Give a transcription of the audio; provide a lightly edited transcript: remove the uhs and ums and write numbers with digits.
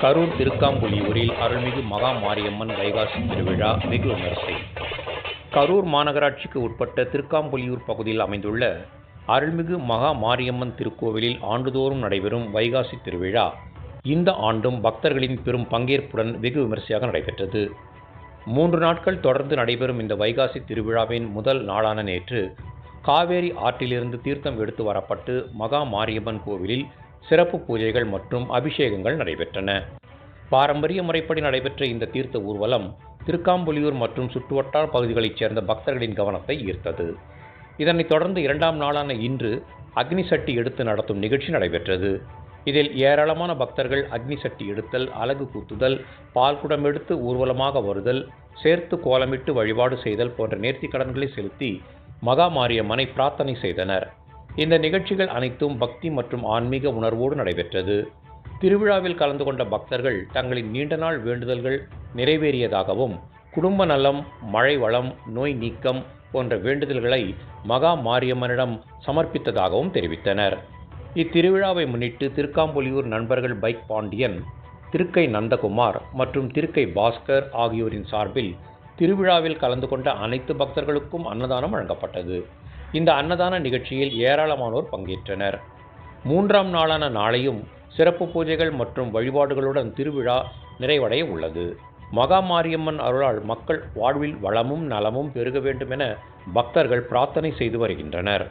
கரூர் திருக்காம்புலியூரில் அருள்மிகு மகா மாரியம்மன் வைகாசி திருவிழா வெகு விமரிசை. கரூர் மாநகராட்சிக்கு உட்பட்ட திருக்காம்புலியூர் பகுதியில் அமைந்துள்ள அருள்மிகு மகா மாரியம்மன் திருக்கோவிலில் ஆண்டுதோறும் நடைபெறும் வைகாசி திருவிழா இந்த ஆண்டும் பக்தர்களின் பெரும் பங்கேற்புடன் வெகு விமரிசையாக நடைபெற்றது. 3 நாட்கள் தொடர்ந்து நடைபெறும் இந்த வைகாசி திருவிழாவின் முதல் நாளான நேற்று காவேரி ஆற்றிலிருந்து தீர்த்தம் எடுத்து வரப்பட்டு மகா மாரியம்மன் கோவிலில் சிறப்பு பூஜைகள் மற்றும் அபிஷேகங்கள் நடைபெற்றன. பாரம்பரிய முறைப்படி நடைபெற்ற இந்த தீர்த்த ஊர்வலம் திருக்காம்புலியூர் மற்றும் சுற்றுவட்டார பகுதிகளைச் சேர்ந்த பக்தர்களின் கவனத்தை ஈர்த்தது. இதனைத் தொடர்ந்து 2ஆம் நாளான இன்று அக்னி சட்டி எடுத்து நடத்தும் நிகழ்ச்சி நடைபெற்றது. இதில் ஏராளமான பக்தர்கள் அக்னி சட்டி எடுத்தல், அலகு குத்துதல், பால்குடம் எடுத்து ஊர்வலமாக வருதல், சேர்த்து கோலமிட்டு வழிபாடு செய்தல் போன்ற நேர்த்திக் கடன்களை செலுத்தி மகா மாரியம்மனை பிரார்த்தனை செய்தனர். இந்த நிகழ்ச்சிகள் அனைத்தும் பக்தி மற்றும் ஆன்மீக உணர்வோடு நடைபெற்றது. திருவிழாவில் கலந்து கொண்ட பக்தர்கள் தங்களின் நீண்ட நாள் வேண்டுதல்கள் நிறைவேறியதாகவும், குடும்ப நலம், மழை வளம், நோய் நீக்கம் போன்ற வேண்டுதல்களை மகா மாரியம்மனிடம் சமர்ப்பித்ததாகவும் தெரிவித்தனர். இத்திருவிழாவை முன்னிட்டு திருக்காம்புலியூர் நண்பர்கள் பைக் பாண்டியன், திருக்கை நந்தகுமார் மற்றும் திருக்கை பாஸ்கர் ஆகியோரின் சார்பில் திருவிழாவில் கலந்து கொண்ட அனைத்து பக்தர்களுக்கும் அன்னதானம் வழங்கப்பட்டது. இந்த அன்னதான நிகழ்ச்சியில் ஏராளமானோர் பங்கேற்றனர். 3ஆம் நாளான நாளையும் சிறப்பு பூஜைகள் மற்றும் வழிபாடுகளுடன் திருவிழா நிறைவடைய உள்ளது. மகா மாரியம்மன் அருளால் மக்கள் வாழ்வில் வளமும் நலமும் பெருக வேண்டும் என பக்தர்கள் பிரார்த்தனை செய்து வருகின்றனர்.